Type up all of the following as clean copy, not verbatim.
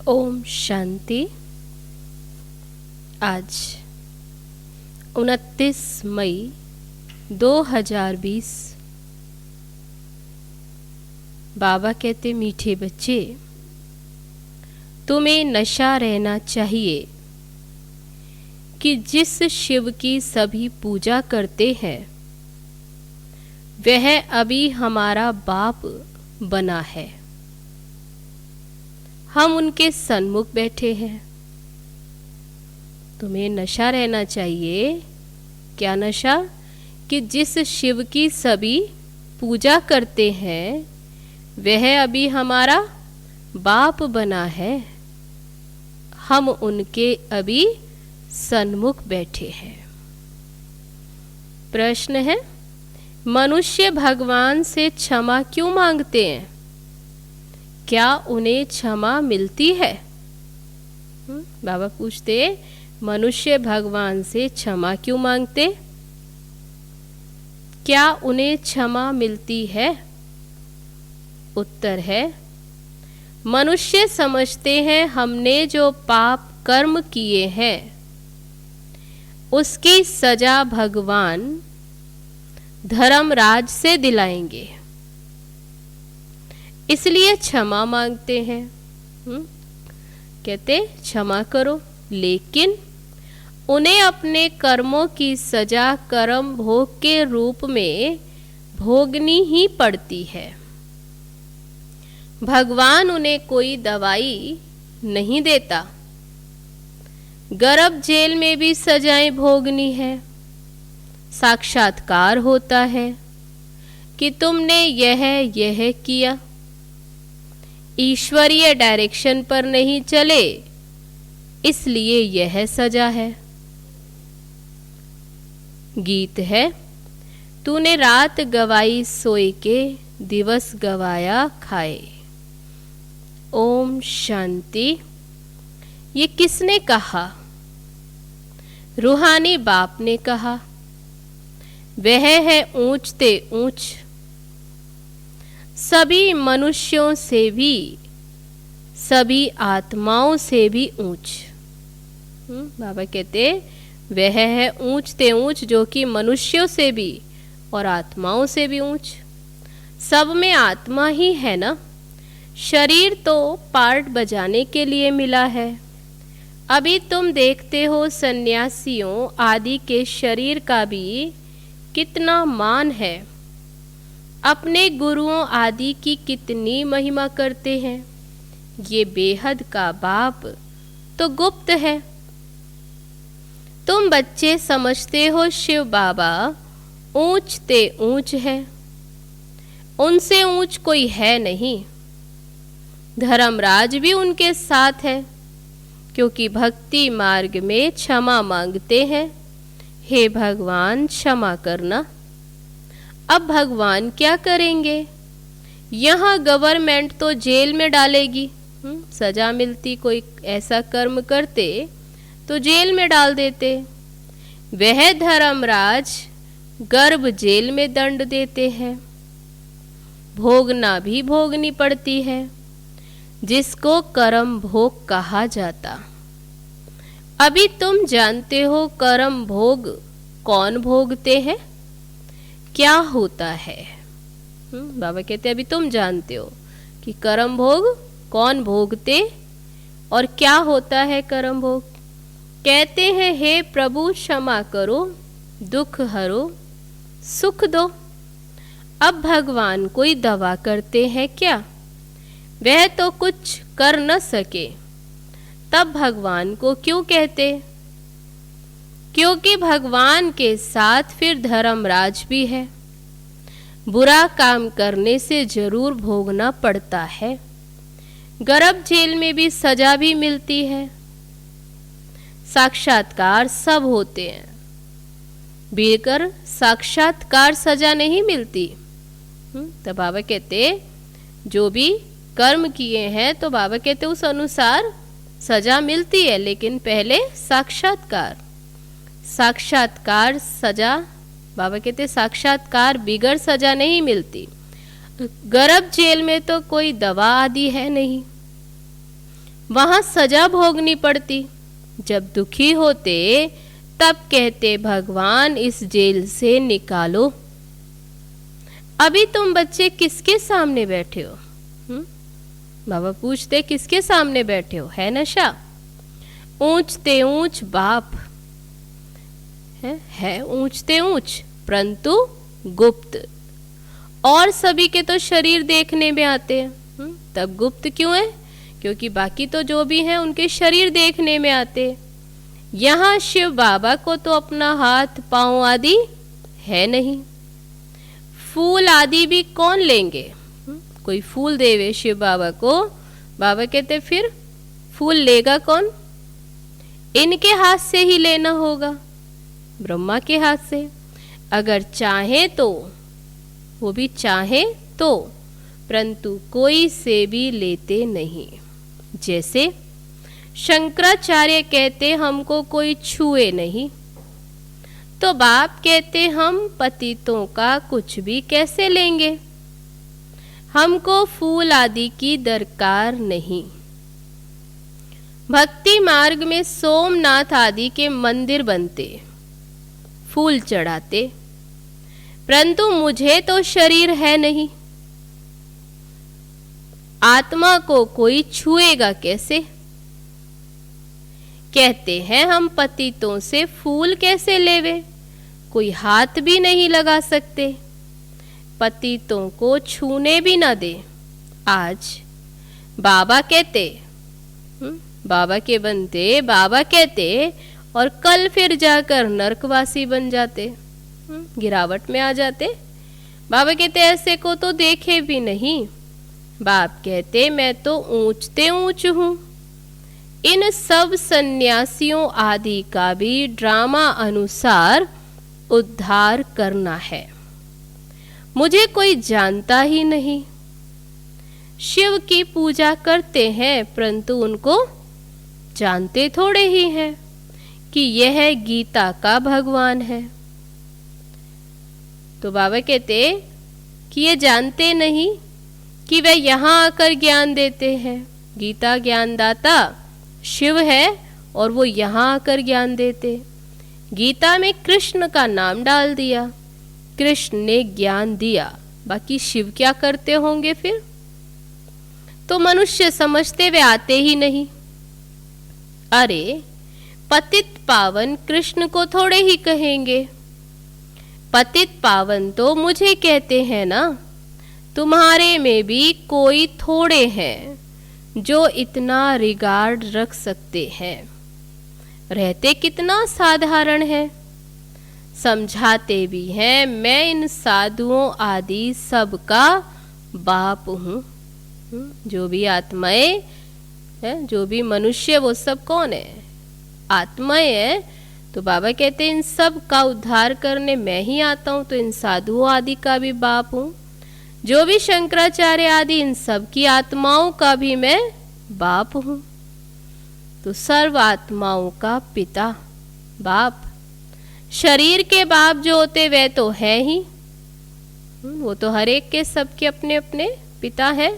ओम शांति। आज 29 मई 2020। बाबा कहते, मीठे बच्चे, तुम्हें नशा रहना चाहिए कि जिस शिव की सभी पूजा करते हैं वह अभी हमारा बाप बना है। हम उनके सन्मुख बैठे हैं। तुम्हें नशा रहना चाहिए। क्या नशा? कि जिस शिव की सभी पूजा करते हैं वह अभी हमारा बाप बना है। हम उनके अभी सन्मुख बैठे हैं। प्रश्न है, मनुष्य भगवान से क्षमा क्यों मांगते हैं? क्या उन्हें क्षमा मिलती है? बाबा पूछते, मनुष्य भगवान से क्षमा क्यों मांगते? क्या उन्हें क्षमा मिलती है? उत्तर है, मनुष्य समझते हैं हमने जो पाप कर्म किए हैं उसकी सजा भगवान धर्मराज से दिलाएंगे, इसलिए क्षमा मांगते हैं। कहते क्षमा करो, लेकिन उन्हें अपने कर्मों की सजा कर्म भोग के रूप में भोगनी ही पड़ती है। भगवान उन्हें कोई दवाई नहीं देता। गर्भ जेल में भी सजाएं भोगनी है। साक्षात्कार होता है कि तुमने यह किया, ईश्वरीय डायरेक्शन पर नहीं चले, इसलिए यह सजा है। गीत है, तूने रात गवाई सोए के, दिवस गवाया खाए। ओम शांति। ये किसने कहा? रूहानी बाप ने कहा। वह है ऊंचते ऊंच, सभी मनुष्यों से भी, सभी आत्माओं से भी ऊंच। बाबा कहते, वह है ऊंचते ऊंच जो कि मनुष्यों से भी और आत्माओं से भी ऊंच। सब में आत्मा ही है ना। शरीर तो पार्ट बजाने के लिए मिला है। अभी तुम देखते हो सन्यासियों आदि के शरीर का भी कितना मान है। अपने गुरुओं आदि की कितनी महिमा करते हैं। ये बेहद का बाप तो गुप्त है। तुम बच्चे समझते हो शिव बाबा ऊंचते ऊंच है, उनसे ऊंच कोई है नहीं। धर्मराज भी उनके साथ है, क्योंकि भक्ति मार्ग में क्षमा मांगते हैं। हे भगवान क्षमा करना। अब भगवान क्या करेंगे? यहाँ गवर्नमेंट तो जेल में डालेगी। सजा मिलती, कोई ऐसा कर्म करते तो जेल में डाल देते। वह धर्मराज गर्भ जेल में दंड देते हैं। भोगना भी भोगनी पड़ती है, जिसको कर्म भोग कहा जाता। अभी तुम जानते हो कर्म भोग कौन भोगते हैं, क्या होता है। बाबा कहते, अभी तुम जानते हो कि कर्म भोग कौन भोगते और क्या होता है कर्म भोग। कहते हैं, हे प्रभु क्षमा करो, दुख हरो, सुख दो। अब भगवान कोई दवा करते हैं क्या? वह तो कुछ कर न सके, तब भगवान को क्यों कहते? क्योंकि भगवान के साथ फिर धर्मराज भी है। बुरा काम करने से जरूर भोगना पड़ता है। गर्भ जेल में भी सजा भी मिलती है। साक्षात्कार सब होते हैं, बेकर साक्षात्कार सजा नहीं मिलती। तो बाबा कहते, जो भी कर्म किए हैं तो बाबा कहते उस अनुसार सजा मिलती है, लेकिन पहले साक्षात्कार। साक्षात्कार सजा, बाबा कहते साक्षात्कार बिगड़ सजा नहीं मिलती। गर्भ जेल में तो कोई दवा आदि है नहीं। वहां सजा भोगनी पड़ती। जब दुखी होते तब कहते भगवान इस जेल से निकालो। अभी तुम बच्चे किसके सामने बैठे हो? बाबा पूछते किसके सामने बैठे हो? है नशा? ऊंचते ऊंच बाप है ऊंचते ऊंच परंतु गुप्त। और सभी के तो शरीर देखने में आते हैं, तब गुप्त क्यों है? क्योंकि बाकी तो जो भी हैं उनके शरीर देखने में आते। यहाँ शिव बाबा को तो अपना हाथ पांव आदि है नहीं। फूल आदि भी कौन लेंगे? कोई फूल देवे शिव बाबा को, बाबा कहते फिर फूल लेगा कौन? इनके हाथ से ही लेना होगा, ब्रह्मा के हाथ से। अगर चाहे तो, वो भी चाहे तो, परंतु कोई से भी लेते नहीं। जैसे शंकराचार्य कहते हमको कोई छुए नहीं, तो बाप कहते हम पतितों का कुछ भी कैसे लेंगे? हमको फूल आदि की दरकार नहीं। भक्ति मार्ग में सोमनाथ आदि के मंदिर बनते, फूल चढ़ाते, परंतु मुझे तो शरीर है नहीं। आत्मा को कोई छुएगा कैसे? कहते हैं हम पतितों से फूल कैसे लेवे? कोई हाथ भी नहीं लगा सकते, पतितों को छूने भी ना दे। आज बाबा कहते, बाबा के बनते, बाबा कहते और कल फिर जाकर नरकवासी बन जाते, गिरावट में आ जाते। बाबा कहते ऐसे को तो देखे भी नहीं। बाप कहते मैं तो ऊंचते ऊंच हूं। इन सब सन्यासियों आदि का भी ड्रामा अनुसार उद्धार करना है। मुझे कोई जानता ही नहीं। शिव की पूजा करते हैं परंतु उनको जानते थोड़े ही हैं कि यह गीता का भगवान है। तो बाबा कहते कि ये जानते नहीं कि वह यहाँ आकर ज्ञान देते हैं। गीता ज्ञानदाता शिव है और वो यहाँ आकर ज्ञान देते। गीता में कृष्ण का नाम डाल दिया, कृष्ण ने ज्ञान दिया, बाकी शिव क्या करते होंगे फिर? तो मनुष्य समझते वे आते ही नहीं। अरे पतित पावन कृष्ण को थोड़े ही कहेंगे, पतित पावन तो मुझे कहते हैं ना। तुम्हारे में भी कोई थोड़े हैं जो इतना रिगार्ड रख सकते हैं। रहते कितना साधारण है, समझाते भी हैं मैं इन साधुओं आदि सबका बाप हूँ। जो भी आत्माएं है, जो भी मनुष्य, वो सब कौन है? आत्माएं हैं। तो बाबा कहते हैं इन सब का उद्धार करने मैं ही आता हूँ, तो इन साधुओं आदि का भी बाप हूँ। जो भी शंकराचार्य आदि, इन सब की आत्माओं का भी मैं बाप हूँ। तो सर्व आत्माओं का पिता बाप। शरीर के बाप जो होते वे तो है ही, वो तो हर एक के सबके अपने अपने पिता है।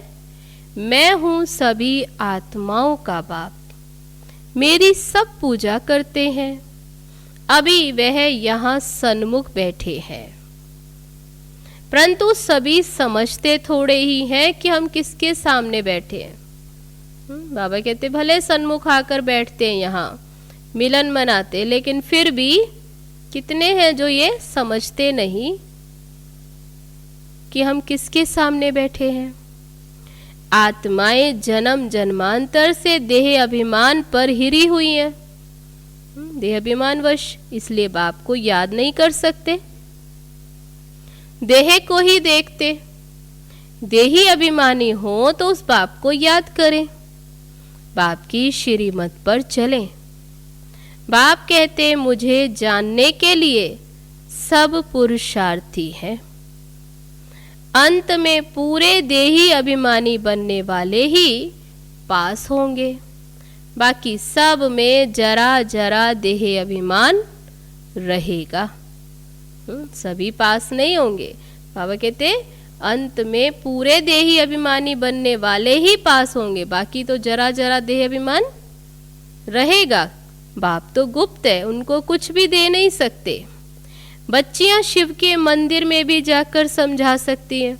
मैं हूँ सभी आत्माओं का बाप, मेरी सब पूजा करते हैं। अभी वह यहाँ सन्मुख बैठे हैं, परंतु सभी समझते थोड़े ही हैं कि हम किसके सामने बैठे हैं। बाबा कहते भले सन्मुख आकर बैठते हैं, यहाँ मिलन मनाते, लेकिन फिर भी कितने हैं जो ये समझते नहीं कि हम किसके सामने बैठे हैं। आत्माएं जन्म जन्मांतर से देह अभिमान पर हिरी हुई हैं, देह अभिमान वश, इसलिए बाप को याद नहीं कर सकते, देह को ही देखते। देही अभिमानी हो तो उस बाप को याद करें, बाप की श्रीमत पर चलें। बाप कहते मुझे जानने के लिए सब पुरुषार्थी हैं। अंत में पूरे देही अभिमानी बनने वाले ही पास होंगे, बाकी सब में जरा जरा देह अभिमान रहेगा। सभी पास नहीं होंगे। बाबा कहते अंत में पूरे देही अभिमानी बनने वाले ही पास होंगे, बाकी तो जरा जरा देह अभिमान रहेगा। बाप तो गुप्त है, उनको कुछ भी दे नहीं सकते। बच्चियां शिव के मंदिर में भी जाकर समझा सकती हैं।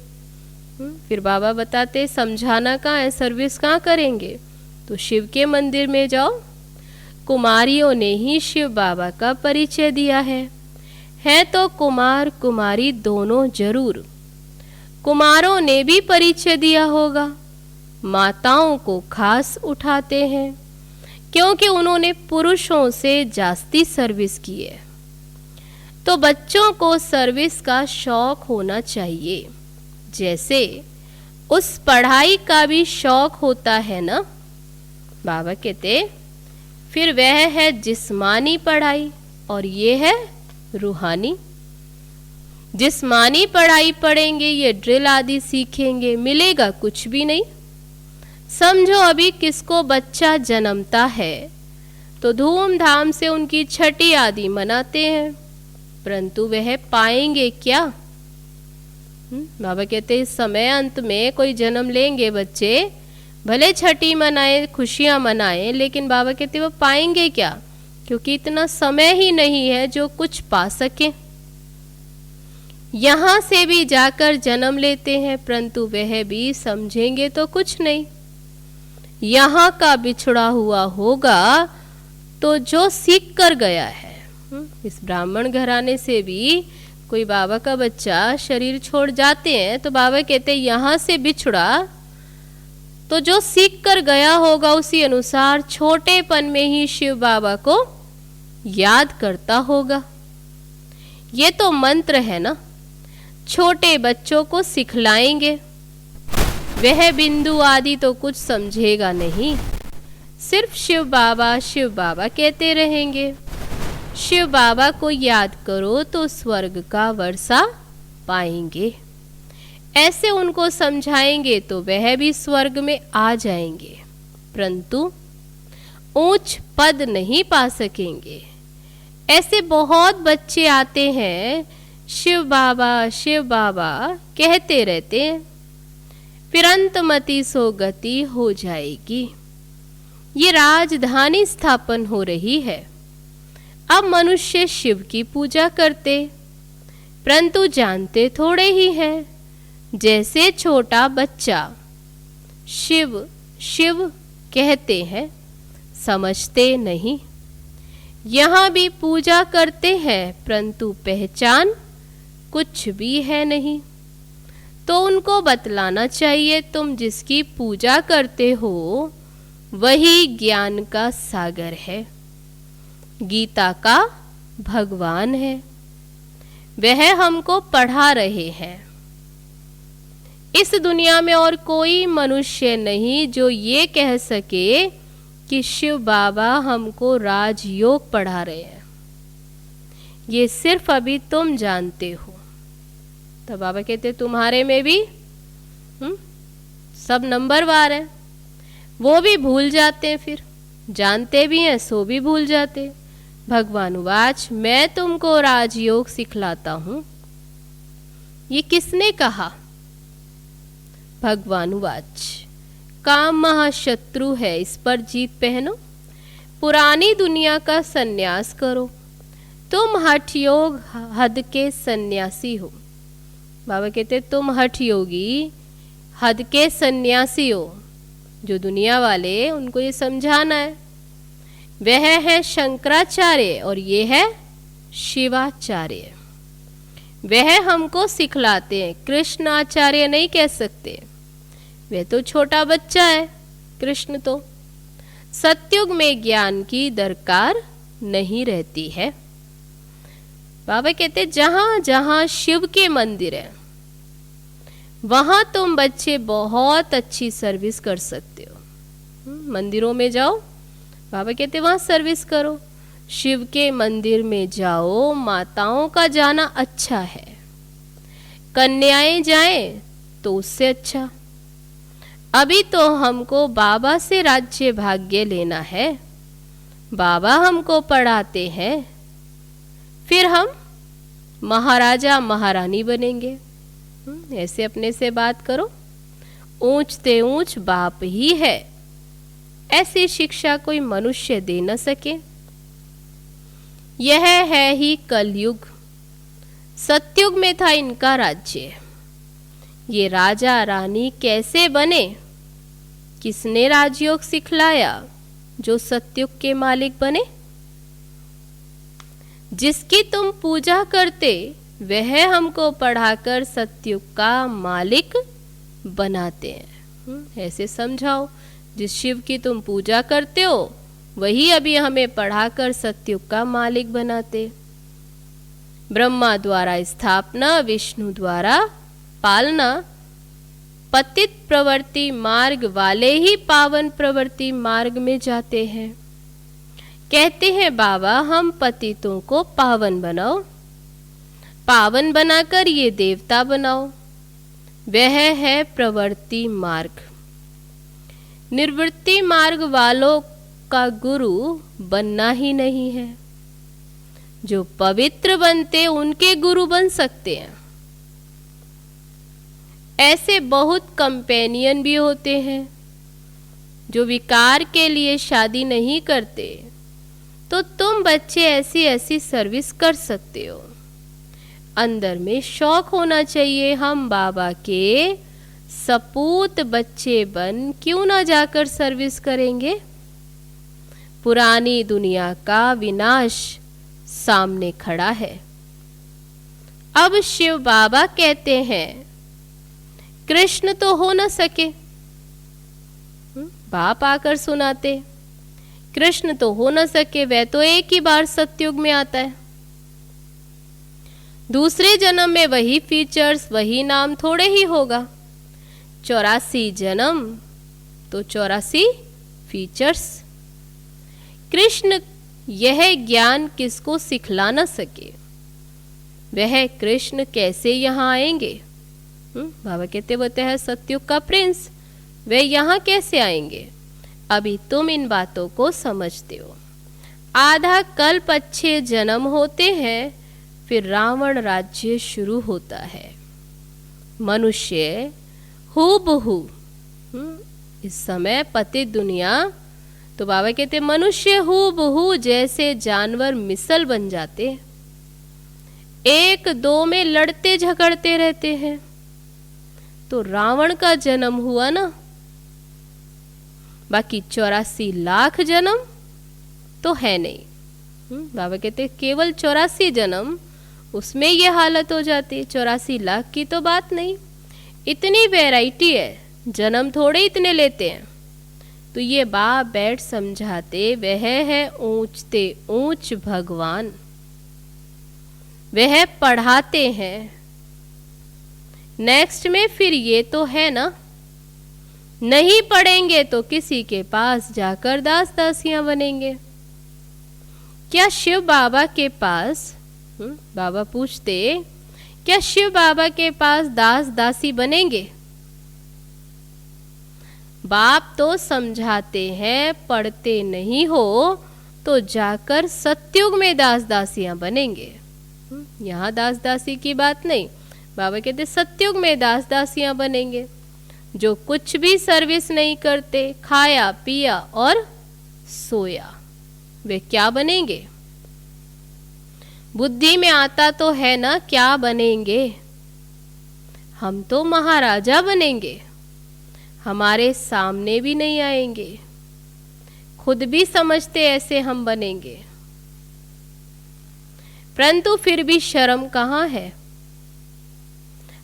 फिर बाबा बताते समझाना कहाँ है, सर्विस कहाँ करेंगे, तो शिव के मंदिर में जाओ। कुमारियों ने ही शिव बाबा का परिचय दिया है तो कुमार कुमारी दोनों जरूर। कुमारों ने भी परिचय दिया होगा। माताओं को खास उठाते हैं क्योंकि उन्होंने पुरुषों से जास्ती सर्विस की है। तो बच्चों को सर्विस का शौक होना चाहिए, जैसे उस पढ़ाई का भी शौक होता है ना। बाबा कहते फिर वह है जिस्मानी पढ़ाई और ये है रूहानी। जिस्मानी पढ़ाई पढ़ेंगे, ये ड्रिल आदि सीखेंगे, मिलेगा कुछ भी नहीं। समझो अभी किसको बच्चा जन्मता है तो धूमधाम से उनकी छठी आदि मनाते हैं, परंतु वह पाएंगे क्या? बाबा कहते इस समय अंत में कोई जन्म लेंगे बच्चे, भले छठी मनाए, खुशियां मनाएं, लेकिन बाबा कहते वो पाएंगे क्या? क्योंकि इतना समय ही नहीं है जो कुछ पा सके। यहाँ से भी जाकर जन्म लेते हैं, परंतु वह भी समझेंगे तो कुछ नहीं। यहाँ का बिछड़ा हुआ होगा तो जो सीख कर गया है। इस ब्राह्मण घराने से भी कोई बाबा का बच्चा शरीर छोड़ जाते हैं तो बाबा कहते यहाँ से बिछड़ा तो जो सीख कर गया होगा उसी अनुसार छोटेपन में ही शिव बाबा को याद करता होगा। ये तो मंत्र है ना, छोटे बच्चों को सिखलाएंगे। वह बिंदु आदि तो कुछ समझेगा नहीं, सिर्फ शिव बाबा कहते रहेंगे। शिव बाबा को याद करो तो स्वर्ग का वर्षा पाएंगे। ऐसे उनको समझाएंगे तो वह भी स्वर्ग में आ जाएंगे, परंतु ऊंच पद नहीं पा सकेंगे। ऐसे बहुत बच्चे आते हैं, शिव बाबा कहते रहते हैं, फिर अंतमति सो गति हो जाएगी। ये राजधानी स्थापन हो रही है। अब मनुष्य शिव की पूजा करते, परंतु जानते थोड़े ही हैं। जैसे छोटा बच्चा शिव शिव कहते हैं, समझते नहीं। यहाँ भी पूजा करते हैं, परंतु पहचान कुछ भी है नहीं। तो उनको बतलाना चाहिए तुम जिसकी पूजा करते हो वही ज्ञान का सागर है, गीता का भगवान है। वह हमको पढ़ा रहे हैं। इस दुनिया में और कोई मनुष्य नहीं जो ये कह सके कि शिव बाबा हमको राजयोग पढ़ा रहे हैं। ये सिर्फ अभी तुम जानते हो। तो बाबा कहते तुम्हारे में भी सब नंबरवार है। वो भी भूल जाते हैं, फिर जानते भी हैं सो भी भूल जाते। भगवान उवाच मैं तुमको राजयोग सिखलाता हूं। ये किसने कहा? भगवान उवाच काम महाशत्रु है, इस पर जीत पहनो। पुरानी दुनिया का सन्यास करो, तुम हठ योग हद के सन्यासी हो। बाबा कहते तुम हठ योगी हद के सन्यासी हो। जो दुनिया वाले उनको ये समझाना है। वह है शंकराचार्य और ये है शिवाचार्य। वह हमको सिखलाते हैं, कृष्ण आचार्य नहीं कह सकते। वह तो छोटा बच्चा है। कृष्ण तो सतयुग में ज्ञान की दरकार नहीं रहती है। बाबा कहते जहां जहां शिव के मंदिर है वहां तुम बच्चे बहुत अच्छी सर्विस कर सकते हो। मंदिरों में जाओ, बाबा कहते वहां सर्विस करो। शिव के मंदिर में जाओ, माताओं का जाना अच्छा है। कन्याएं जाएं तो उससे अच्छा। अभी तो हमको बाबा से राज्य भाग्य लेना है। बाबा हमको पढ़ाते हैं, फिर हम महाराजा महारानी बनेंगे। ऐसे अपने से बात करो। ऊंच ते ऊंच बाप ही है, ऐसी शिक्षा कोई मनुष्य दे न सके। यह है ही कलयुग, सतयुग में था इनका राज्य। ये राजा रानी कैसे बने, किसने राजयोग सिखलाया जो सतयुग के मालिक बने। जिसकी तुम पूजा करते वह हमको पढ़ाकर सतयुग का मालिक बनाते हैं। ऐसे समझाओ, जिस शिव की तुम पूजा करते हो वही अभी हमें पढ़ाकर सतयुग का मालिक बनाते। ब्रह्मा द्वारा स्थापना, विष्णु द्वारा पालना। पतित प्रवृत्ति मार्ग वाले ही पावन प्रवृत्ति मार्ग में जाते हैं। कहते हैं बाबा हम पतितों को पावन बनाओ, पावन बनाकर ये देवता बनाओ। वह है प्रवृत्ति मार्ग। निर्वृत्ति मार्ग वालों का गुरु बनना ही नहीं है। जो पवित्र बनते उनके गुरु बन सकते हैं। ऐसे बहुत कंपेनियन भी होते हैं जो विकार के लिए शादी नहीं करते, तो तुम बच्चे ऐसी ऐसी सर्विस कर सकते हो। अंदर में शौक होना चाहिए, हम बाबा के सपूत बच्चे बन क्यों ना जाकर सर्विस करेंगे। पुरानी दुनिया का विनाश सामने खड़ा है। अब शिव बाबा कहते हैं कृष्ण तो हो न सके। बाप आकर सुनाते कृष्ण तो हो न सके, वह तो एक ही बार सतयुग में आता है। दूसरे जन्म में वही फीचर्स वही नाम थोड़े ही होगा। 84 जन्म तो 84 फीचर्स। कृष्ण यह ज्ञान किसको सिखला न सके, वह कृष्ण कैसे यहाँ आएंगे। बाबा कहते होते हैं सतयुग का प्रिंस, वे यहाँ कैसे आएंगे। अभी तुम इन बातों को समझते हो। आधा कल्प अच्छे जन्म होते हैं, फिर रावण राज्य शुरू होता है। मनुष्य हूबहू इस समय पतित दुनिया, तो बाबा कहते मनुष्य हूबहू जैसे जानवर मिसल बन जाते, एक दो में लड़ते झगड़ते रहते हैं। तो रावण का जन्म हुआ ना, बाकी 84 लाख जन्म तो है नहीं। बाबा कहते केवल 84 जन्म, उसमें ये हालत हो जाती। 84 लाख की तो बात नहीं, इतनी वैरायटी है, जन्म थोड़े इतने लेते हैं। तो ये बाप बैठ समझाते वह है ऊंचते ऊंच भगवान, वह पढ़ाते हैं। नेक्स्ट में फिर ये तो है ना, नहीं पढ़ेंगे तो किसी के पास जाकर दास दासियां बनेंगे। क्या शिव बाबा के पास, बाबा पूछते क्या शिव बाबा के पास दास दासी बनेंगे। बाप तो समझाते हैं पढ़ते नहीं हो तो जाकर सतयुग में दास दासियां बनेंगे। यहाँ दास दासी की बात नहीं, बाबा कहते सतयुग में दास दासियां बनेंगे। जो कुछ भी सर्विस नहीं करते, खाया पिया और सोया, वे क्या बनेंगे। बुद्धि में आता तो है ना क्या बनेंगे। हम तो महाराजा बनेंगे, हमारे सामने भी नहीं आएंगे, खुद भी समझते ऐसे हम बनेंगे। परंतु फिर भी शर्म कहाँ है।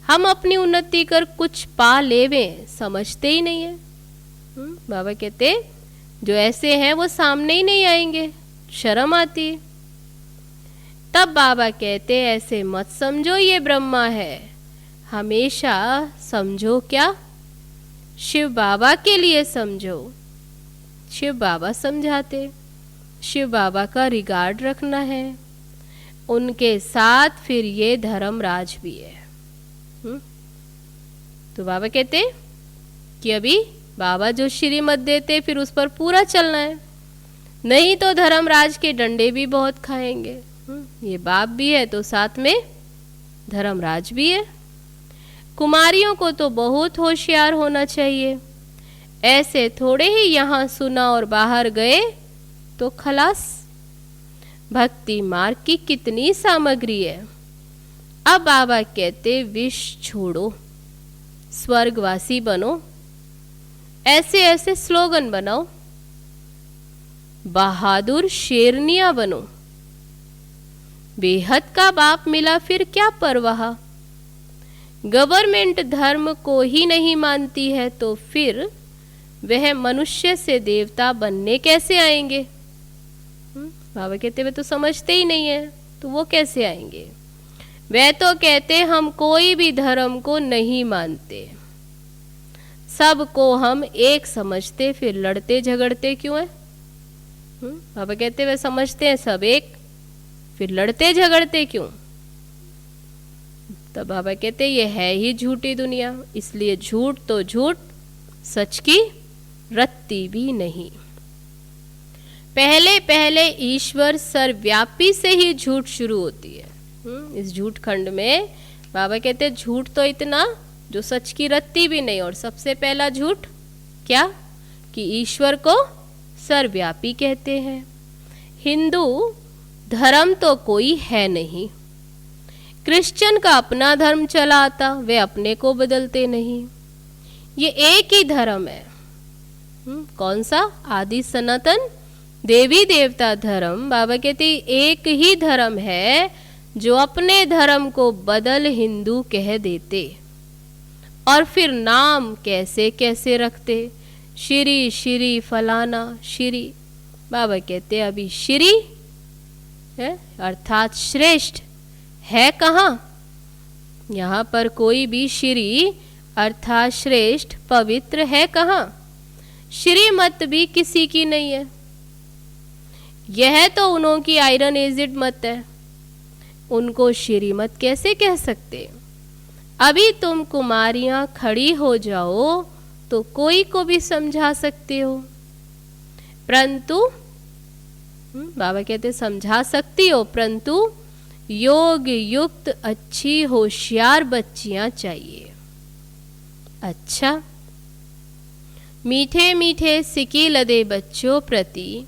हम अपनी उन्नति कर कुछ पा लेवें, समझते ही नहीं है। बाबा कहते जो ऐसे हैं वो सामने ही नहीं आएंगे, शर्म आती है। तब बाबा कहते ऐसे मत समझो ये ब्रह्मा है, हमेशा समझो क्या, शिव बाबा के लिए समझो। शिव बाबा समझाते, शिव बाबा का रिगार्ड रखना है, उनके साथ फिर ये धर्मराज भी है। तो बाबा कहते कि अभी बाबा जो श्रीमत देते फिर उस पर पूरा चलना है, नहीं तो धर्मराज के डंडे भी बहुत खाएंगे। ये बाप भी है तो साथ में धर्मराज भी है। कुमारियों को तो बहुत होशियार होना चाहिए, ऐसे थोड़े ही यहाँ सुना और बाहर गए तो खलास। भक्ति मार्ग की कितनी सामग्री है। अब बाबा कहते विष छोड़ो, स्वर्गवासी बनो, ऐसे ऐसे स्लोगन बनाओ, बहादुर शेरनिया बनो। बेहद का बाप मिला फिर क्या परवाह। गवर्नमेंट धर्म को ही नहीं मानती है तो फिर वह मनुष्य से देवता बनने कैसे आएंगे। बाबा कहते वे तो समझते ही नहीं है, तो वो कैसे आएंगे। वे तो कहते हम कोई भी धर्म को नहीं मानते, सबको हम एक समझते, फिर लड़ते झगड़ते क्यों है। बाबा कहते वे समझते हैं सब एक, फिर लड़ते झगड़ते क्यों। तब बाबा कहते ये है ही झूठी दुनिया, इसलिए झूठ तो झूठ, सच की रत्ती भी नहीं। पहले पहले ईश्वर सर्वव्यापी से ही झूठ शुरू होती है। इस झूठ खंड में बाबा कहते झूठ तो इतना जो सच की रत्ती भी नहीं। और सबसे पहला झूठ क्या, कि ईश्वर को सर्वव्यापी कहते हैं। हिंदू धर्म तो कोई है नहीं, क्रिश्चियन का अपना धर्म चला आता, वे अपने को बदलते नहीं। ये एक ही धर्म है। कौन सा, आदि सनातन देवी देवता धर्म। बाबा कहते एक ही धर्म है जो अपने धर्म को बदल हिंदू कह देते और फिर नाम कैसे कैसे रखते, श्री श्री फलाना श्री। बाबा कहते अभी श्री है अर्थात श्रेष्ठ है कहाँ। यहाँ पर कोई भी श्री अर्थात श्रेष्ठ पवित्र है कहाँ। श्रीमत भी किसी की नहीं है, यह तो उन्हों की आयरन एजिड मत है, उनको श्रीमत कैसे कह सकते। अभी तुम कुमारियां खड़ी हो जाओ तो कोई को भी समझा सकते हो, परंतु बाबा कहते समझा सकती हो, परंतु योग युक्त अच्छी होशियार बच्चियां चाहिए। अच्छा, मीठे मीठे सिकी लदे बच्चों प्रति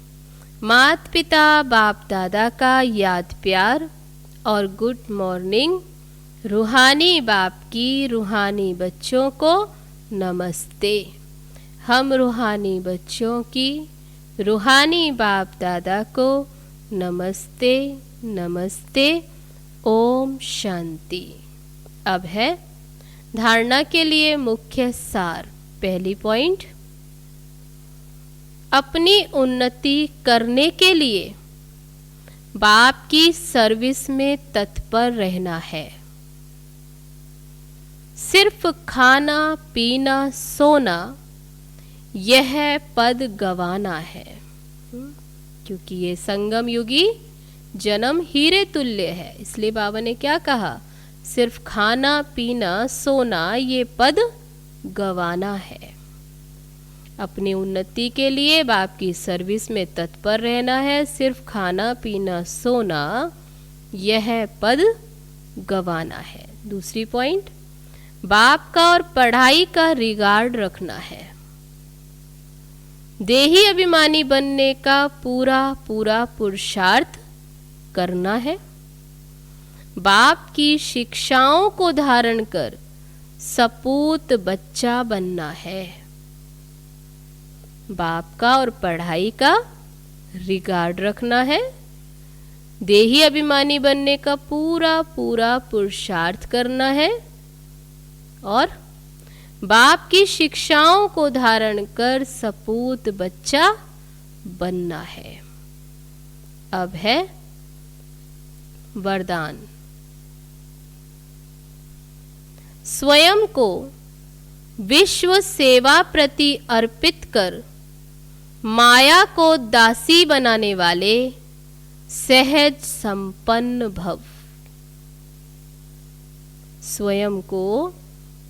मात पिता बाप दादा का याद प्यार और गुड मॉर्निंग। रूहानी बाप की रूहानी बच्चों को नमस्ते। हम रूहानी बच्चों की रूहानी बाप दादा को नमस्ते नमस्ते। ओम शांति। अब है धारणा के लिए मुख्य सार। पहली पॉइंट, अपनी उन्नति करने के लिए बाप की सर्विस में तत्पर रहना है। सिर्फ खाना पीना सोना यह पद गवाना है, क्योंकि ये संगम युगी जन्म हीरे तुल्य है। इसलिए बाबा ने क्या कहा, सिर्फ खाना पीना सोना ये पद गवाना है। अपनी उन्नति के लिए बाप की सर्विस में तत्पर रहना है। सिर्फ खाना पीना सोना यह पद गवाना है। दूसरी पॉइंट, बाप का और पढ़ाई का रिगार्ड रखना है। देही अभिमानी बनने का पूरा पूरा पुरुषार्थ करना है। बाप की शिक्षाओं को धारण कर सपूत बच्चा बनना है। बाप का और पढ़ाई का रिगार्ड रखना है। देही अभिमानी बनने का पूरा पूरा पुरुषार्थ करना है और बाप की शिक्षाओं को धारण कर सपूत बच्चा बनना है। अब है वरदान। स्वयं को विश्व सेवा प्रति अर्पित कर माया को दासी बनाने वाले सहज संपन्न भव। स्वयं को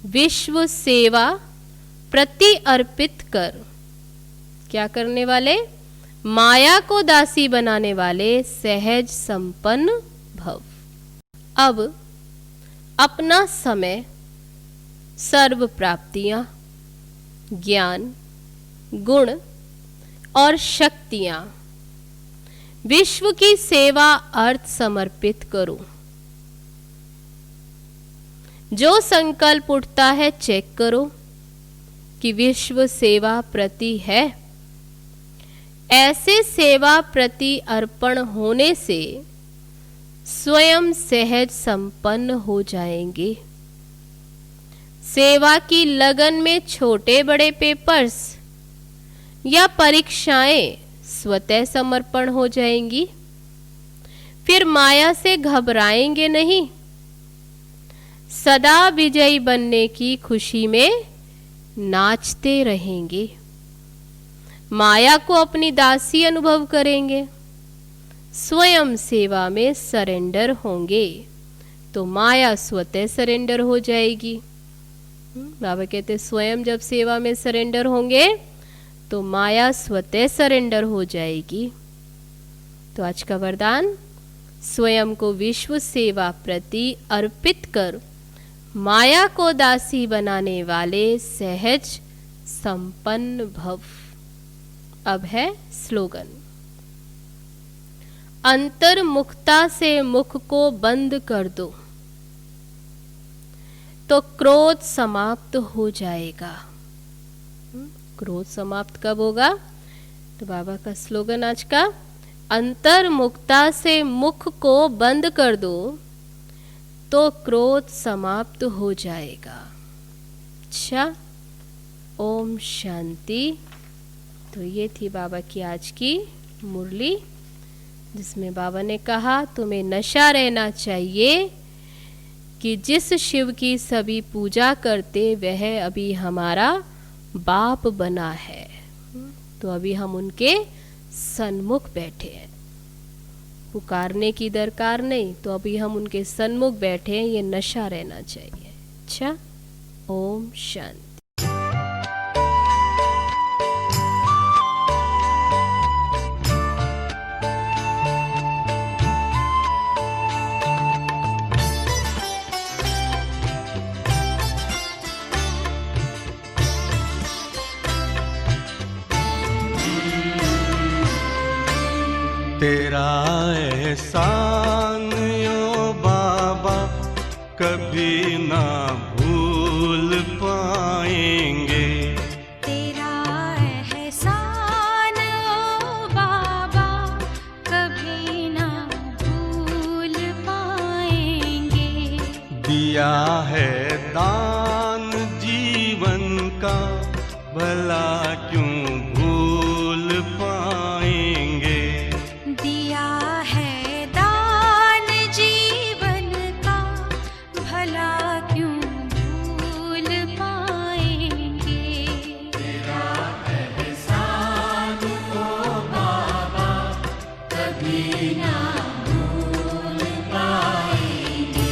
विश्व सेवा प्रति अर्पित कर क्या करने वाले, माया को दासी बनाने वाले सहज संपन्न भव। अब अपना समय सर्व प्राप्तियां, ज्ञान, गुण और शक्तियां विश्व की सेवा अर्थ समर्पित करो। जो संकल्प उठता है चेक करो कि विश्व सेवा प्रति है। ऐसे सेवा प्रति अर्पण होने से स्वयं सहज संपन्न हो जाएंगे। सेवा की लगन में छोटे बड़े पेपर्स या परीक्षाएं स्वतः समर्पण हो जाएंगी। फिर माया से घबराएंगे नहीं। सदा विजयी बनने की खुशी में नाचते रहेंगे। माया को अपनी दासी अनुभव करेंगे। स्वयं सेवा में सरेंडर होंगे तो माया स्वतः सरेंडर हो जाएगी। बाबा कहते स्वयं जब सेवा में सरेंडर होंगे तो माया स्वतः सरेंडर हो जाएगी। तो आज का वरदान, स्वयं को विश्व सेवा प्रति अर्पित कर माया को दासी बनाने वाले सहज संपन्न भव। अब है स्लोगन। अंतर्मुखता से मुख को बंद कर दो तो क्रोध समाप्त हो जाएगा। क्रोध समाप्त कब होगा? तो बाबा का स्लोगन आज का, अंतर्मुखता से मुख को बंद कर दो तो क्रोध समाप्त हो जाएगा। अच्छा, ओम शांति। तो ये थी बाबा की आज की मुरली, जिसमें बाबा ने कहा तुम्हें नशा रहना चाहिए कि जिस शिव की सभी पूजा करते वह अभी हमारा बाप बना है। तो अभी हम उनके सन्मुख बैठे हैं, पुकारने की दरकार नहीं, तो अभी हम उनके सन्मुख बैठे हैं, ये नशा रहना चाहिए। अच्छा, ओम शांति। तेरा एहसान ओ बाबा कभी ना भूल पाएंगे। तेरा एहसान ओ बाबा कभी ना भूल पाएंगे। दिया है दान जीवन का भला क्यों भूल पाएंगे। दिया है दान जीवन का भला क्यों भूल पाएंगे। तेरा एहसान ओ बाबा कभी ना भूल पाएंगे।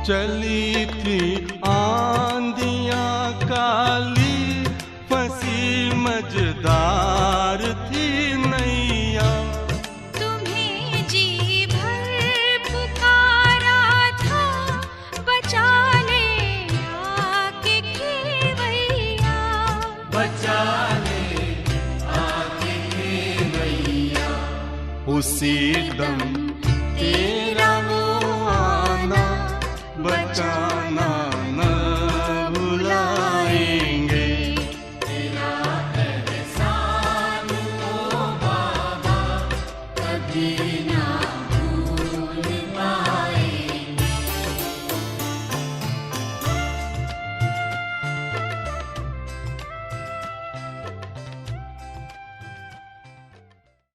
चली थी आंधियां काली, फंसी मझदार थी नैया। तुम्हें जी भर पुकारा था, बचा ले आके खेवैया। बचा ले आके खेवैया। उसी दम तेरे